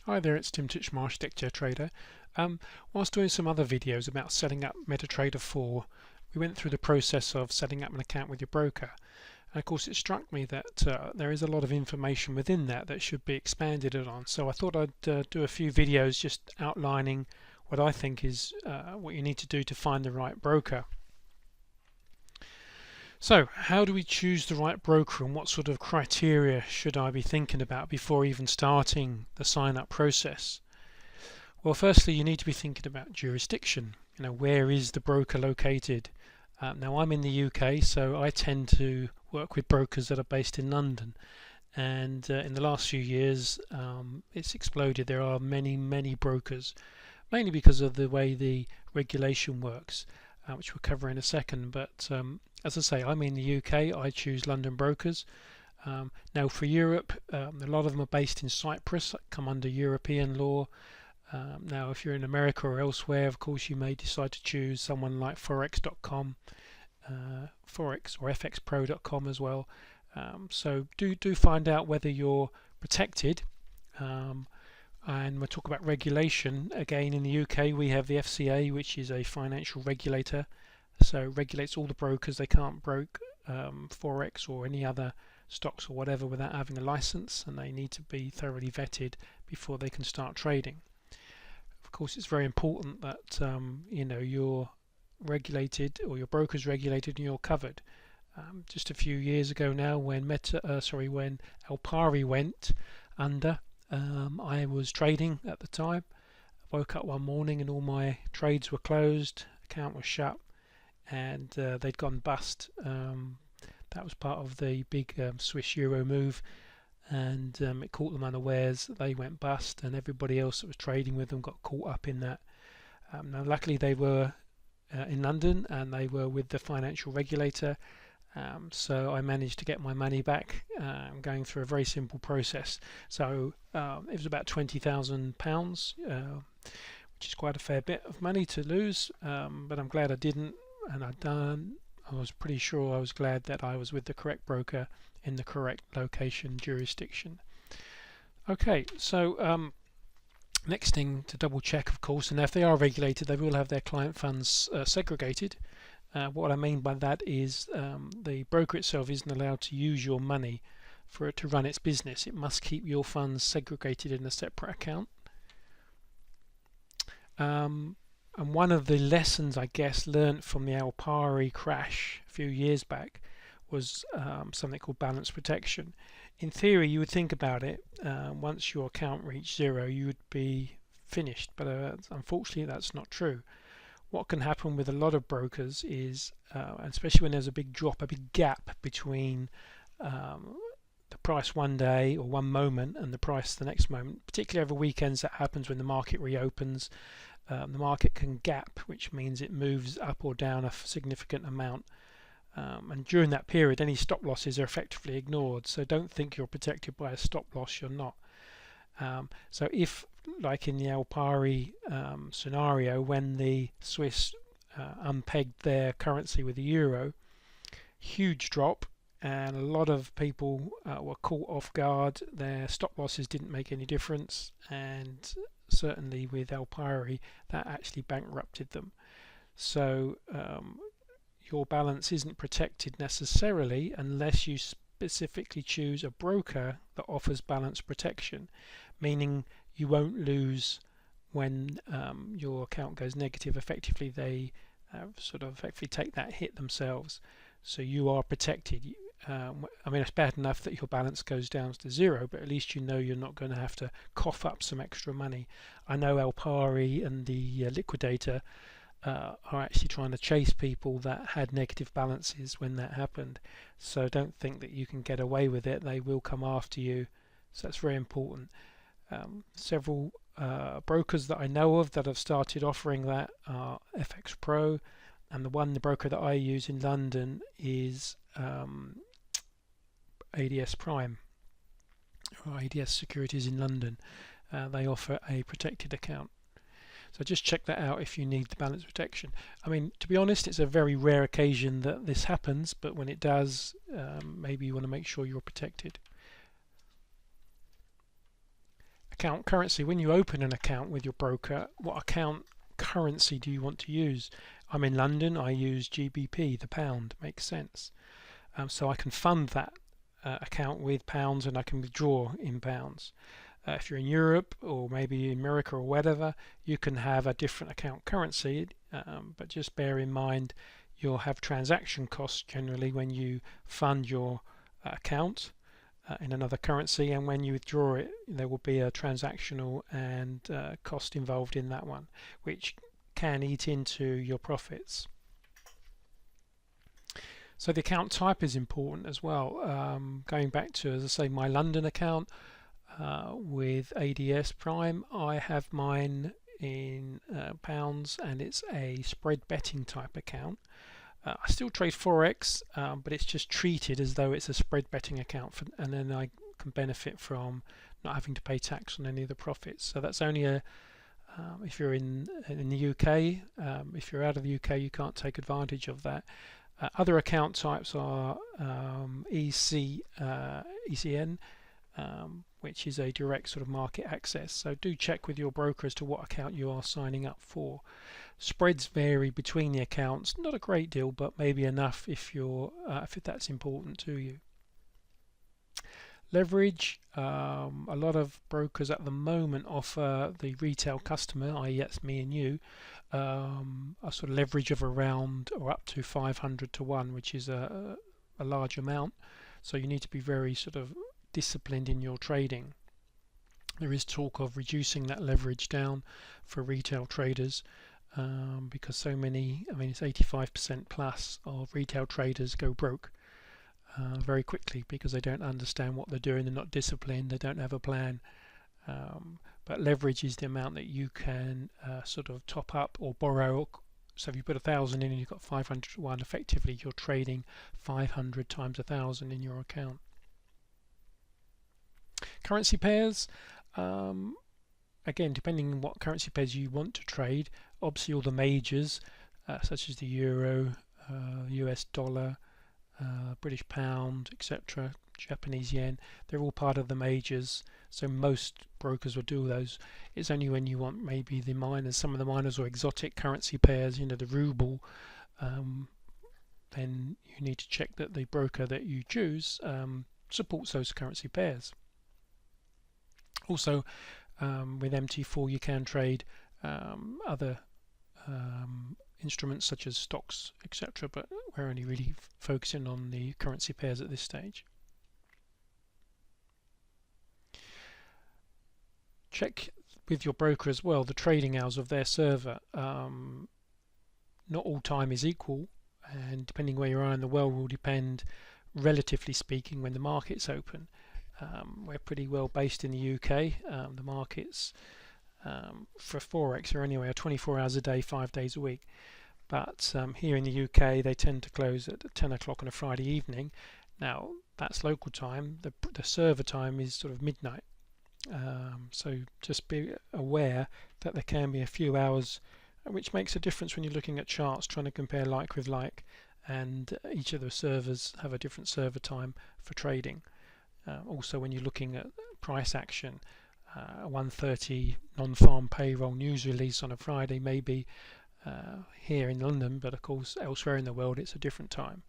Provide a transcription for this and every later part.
Hi there, it's Tim Titchmarsh, Architecture Trader. Whilst doing some other videos about setting up MetaTrader 4, we went through the process of setting up an account with your broker. And of course it struck me that there is a lot of information within that should be expanded on. So I thought I'd do a few videos just outlining what I think is what you need to do to find the right broker. So how do we choose the right broker, and what sort of criteria should I be thinking about before even starting the sign up process? Well, firstly you need to be thinking about jurisdiction. Where is the broker located? Now I'm in the UK, so I tend to work with brokers that are based in London, and in the last few years it's exploded. There are many brokers, mainly because of the way the regulation works, which we'll cover in a second. But as I say, I'm in the UK, I choose London brokers. Now for Europe, a lot of them are based in Cyprus, come under European law. Now if you're in America or elsewhere, of course you may decide to choose someone like Forex.com, Forex or FXPro.com as well. So do find out whether you're protected. And we'll talk about regulation. Again, in the UK we have the FCA, which is a financial regulator, so regulates all the brokers. They can't broker Forex or any other stocks or whatever without having a license, and they need to be thoroughly vetted before they can start trading. Of course it's very important that you're regulated, or your broker's regulated, and you're covered. Just a few years ago now, when when Alpari went under, I was trading at the time. I woke up one morning and all my trades were closed, account was shut, and they'd gone bust. That was part of the big Swiss Euro move, and it caught them unawares. They went bust, and everybody else that was trading with them got caught up in that. Now luckily they were in London, and they were with the financial regulator. So I managed to get my money back, going through a very simple process. So it was about £20,000, which is quite a fair bit of money to lose, but I'm glad I didn't, and I was pretty sure I was glad that I was with the correct broker in the correct location, jurisdiction. Okay, so next thing to double check, of course, and if they are regulated, they will have their client funds segregated. What I mean by that is the broker itself isn't allowed to use your money for it to run its business. It must keep your funds segregated in a separate account. And one of the lessons, I guess, learnt from the Alpari crash a few years back was something called balance protection. In theory, you would think about it, once your account reached zero, you would be finished, but unfortunately that's not true. What can happen with a lot of brokers is, especially when there's a big drop, a big gap between the price one day or one moment and the price the next moment, particularly over weekends, that happens when the market reopens. The market can gap, which means it moves up or down a significant amount, and during that period any stop losses are effectively ignored. So don't think you're protected by a stop loss, you're not. So if, like in the Alpari scenario, when the Swiss unpegged their currency with the euro, huge drop, and a lot of people were caught off guard. Their stop losses didn't make any difference, and certainly with Alpari that actually bankrupted them. So your balance isn't protected necessarily unless you specifically choose a broker that offers balance protection, meaning you won't lose when your account goes negative. Effectively they effectively take that hit themselves, so you are protected. I mean, it's bad enough that your balance goes down to zero, but at least you know you're not going to have to cough up some extra money. I know Alpari and the liquidator are actually trying to chase people that had negative balances when that happened, so don't think that you can get away with it. They will come after you, so that's very important. Several brokers that I know of that have started offering that are FX Pro, and the broker that I use in London is ADS Prime, or ADS Securities in London. They offer a protected account, so just check that out if you need the balance protection. I mean, to be honest, it's a very rare occasion that this happens, but when it does, maybe you want to make sure you're protected. Account currency: when you open an account with your broker, what account currency do you want to use? I'm in London, I use GBP, the pound. Makes sense. So I can fund that account with pounds, and I can withdraw in pounds. If you're in Europe or maybe in America or whatever, you can have a different account currency, but just bear in mind you'll have transaction costs generally when you fund your account in another currency, and when you withdraw it there will be a transactional and cost involved in that one, which can eat into your profits. So the account type is important as well. Going back to, as I say, my London account with ADS Prime, I have mine in pounds, and it's a spread betting type account. I still trade Forex, but it's just treated as though it's a spread betting account, and then I can benefit from not having to pay tax on any of the profits. So that's only if you're in the UK. If you're out of the UK, you can't take advantage of that. Other account types are ECN, which is a direct sort of market access. So do check with your broker as to what account you are signing up for. Spreads vary between the accounts, not a great deal, but maybe enough if that's important to you. Leverage: a lot of brokers at the moment offer the retail customer, i.e. that's me and you, a sort of leverage of around or up to 500 to 1, which is a large amount. So you need to be very sort of disciplined in your trading. There is talk of reducing that leverage down for retail traders, because so many, I mean it's 85% plus of retail traders go broke very quickly because they don't understand what they're doing, they're not disciplined, they don't have a plan. But leverage is the amount that you can sort of top up or borrow. So if you put 1,000 in and you've got 500 to 1, effectively you're trading 500 times 1,000 in your account. Currency pairs, again, depending on what currency pairs you want to trade, obviously all the majors such as the euro, US dollar, British pound, etc., Japanese yen, they're all part of the majors, so most brokers will do those. It's only when you want maybe the minors, some of the minors or exotic currency pairs, you know, the ruble, then you need to check that the broker that you choose supports those currency pairs. Also, with MT4 you can trade other instruments such as stocks, etc., but we're only really focusing on the currency pairs at this stage. Check with your broker as well the trading hours of their server. Not all time is equal, and depending where you are in the world will depend, relatively speaking, when the market's open. We're pretty well based in the UK. The markets for Forex are anywhere 24 hours a day, 5 days a week. But here in the UK they tend to close at 10 o'clock on a Friday evening. Now that's local time. The server time is sort of midnight. So just be aware that there can be a few hours, which makes a difference when you're looking at charts, trying to compare like with like, and each of the servers have a different server time for trading. Also when you're looking at price action, 1:30 non-farm payroll news release on a Friday may be here in London, but of course elsewhere in the world it's a different time.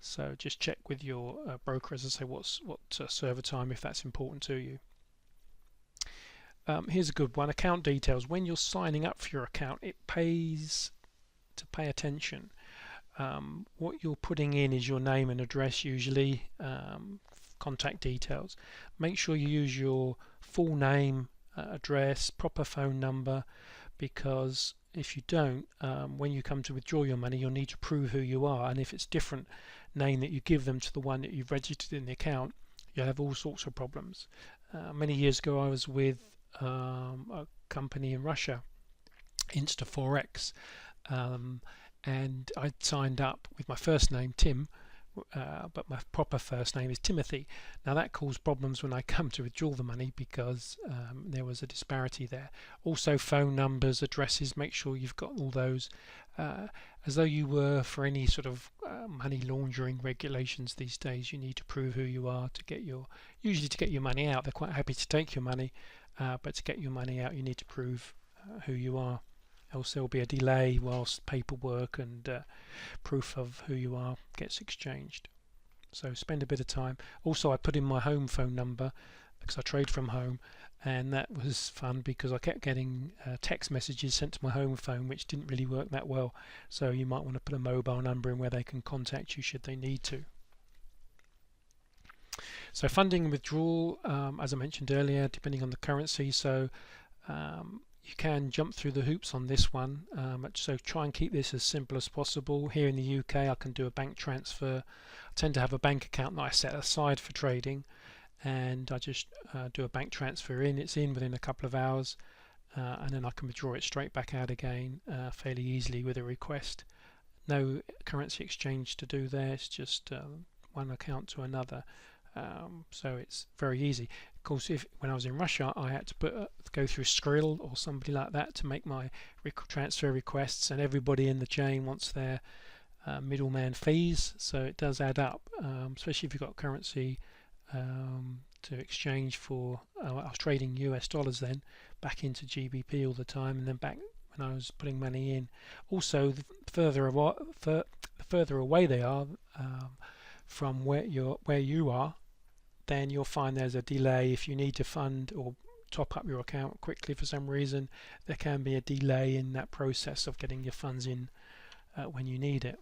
So just check with your broker, as I say, what server time, if that's important to you. Here's a good one: account details. When you're signing up for your account, it pays to pay attention. What you're putting in is your name and address, usually, contact details. Make sure you use your full name, address, proper phone number, because if you don't, when you come to withdraw your money, you'll need to prove who you are, and if it's different name that you give them to the one that you've registered in the account, you'll have all sorts of problems. Many years ago I was with a company in Russia, Insta Forex, and I'd signed up with my first name Tim, but my proper first name is Timothy. Now that caused problems when I come to withdraw the money, because there was a disparity there. Also phone numbers, addresses, make sure you've got all those, as though you were for any sort of money laundering regulations these days. You need to prove who you are to get your, usually to get your money out. They're quite happy to take your money, but to get your money out you need to prove who you are, else there will be a delay whilst paperwork and proof of who you are gets exchanged. So spend a bit of time. Also, I put in my home phone number because I trade from home, and that was fun because I kept getting text messages sent to my home phone which didn't really work that well. So you might want to put a mobile number in where they can contact you should they need to. So funding and withdrawal, as I mentioned earlier, depending on the currency, so you can jump through the hoops on this one, so try and keep this as simple as possible. Here in the UK I can do a bank transfer. I tend to have a bank account that I set aside for trading, and I just do a bank transfer in. It's in within a couple of hours, and then I can withdraw it straight back out again fairly easily with a request. No currency exchange to do there, it's just one account to another. So it's very easy. Of course, when I was in Russia, I had to go through Skrill or somebody like that to make my transfer requests, and everybody in the chain wants their middleman fees, so it does add up, especially if you've got currency to exchange for. I was trading US dollars then back into GBP all the time, and then back when I was putting money in. Also, the further away they are from where you are, then you'll find there's a delay. If you need to fund or top up your account quickly for some reason, there can be a delay in that process of getting your funds in when you need it.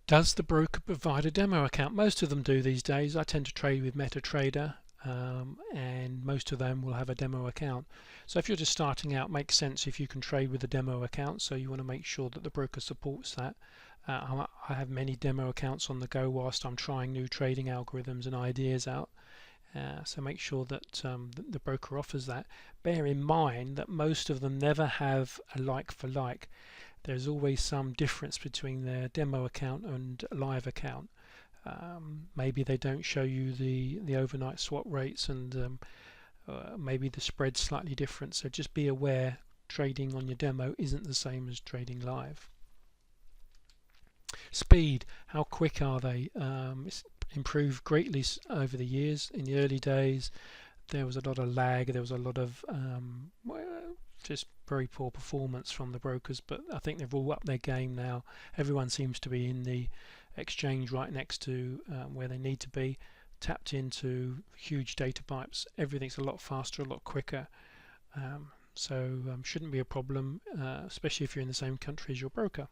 Does the broker provide a demo account? Most of them do these days. I tend to trade with MetaTrader, and most of them will have a demo account. So if you're just starting out, it makes sense if you can trade with a demo account, so you want to make sure that the broker supports that. I have many demo accounts on the go whilst I'm trying new trading algorithms and ideas out, so make sure that the broker offers that. Bear in mind that most of them never have a like for like. There's always some difference between their demo account and live account. Maybe they don't show you the overnight swap rates, and maybe the spread's slightly different, so just be aware trading on your demo isn't the same as trading live. Speed, how quick are they? It's improved greatly over the years. In the early days there was a lot of lag, there was a lot of just very poor performance from the brokers, but I think they've all upped their game now. Everyone seems to be in the exchange right next to where they need to be, tapped into huge data pipes. Everything's a lot faster, a lot quicker, so shouldn't be a problem, especially if you're in the same country as your broker.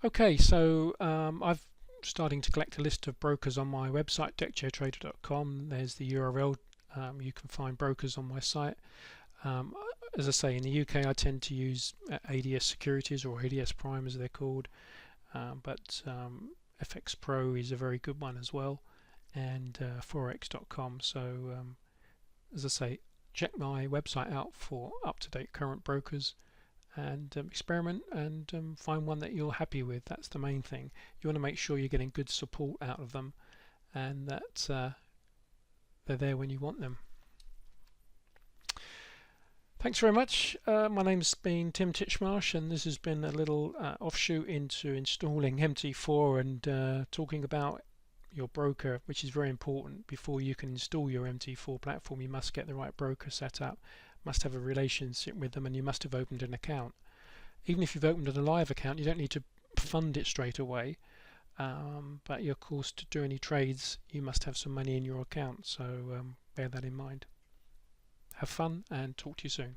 Okay, so I've starting to collect a list of brokers on my website, deckchairtrader.com. There's the URL. You can find brokers on my site. As I say, in the UK I tend to use ADS Securities, or ADS Prime as they're called, but FX Pro is a very good one as well, and Forex.com. So as I say, check my website out for up-to-date current brokers, and experiment and find one that you're happy with. That's the main thing. You want to make sure you're getting good support out of them, and that they're there when you want them. Thanks very much. My name's been Tim Titchmarsh, and this has been a little offshoot into installing MT4 and talking about your broker, which is very important. Before you can install your MT4 platform, you must get the right broker set up, must have a relationship with them, and you must have opened an account. Even if you've opened a live account, you don't need to fund it straight away, but of course to do any trades you must have some money in your account, so bear that in mind. Have fun and talk to you soon.